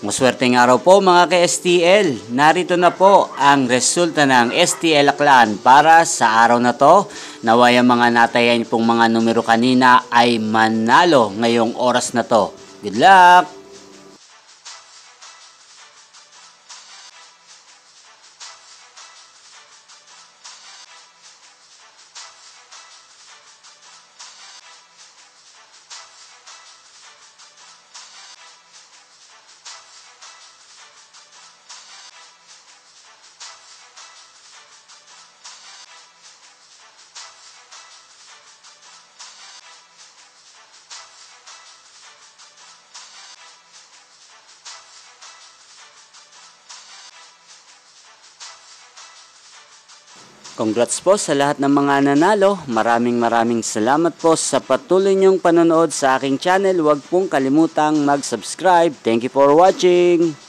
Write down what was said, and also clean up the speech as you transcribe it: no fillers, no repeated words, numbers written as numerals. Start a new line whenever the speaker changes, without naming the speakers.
Maswerteng araw po mga ka-STL. Narito na po ang resulta ng STL Aklan para sa araw na to. Naway ang mga natayan pong mga numero kanina ay manalo ngayong oras na to. Good luck! Congrats po sa lahat ng mga nanalo. Maraming salamat po sa patuloy niyong panonood sa aking channel. Huwag pong kalimutang mag-subscribe. Thank you for watching.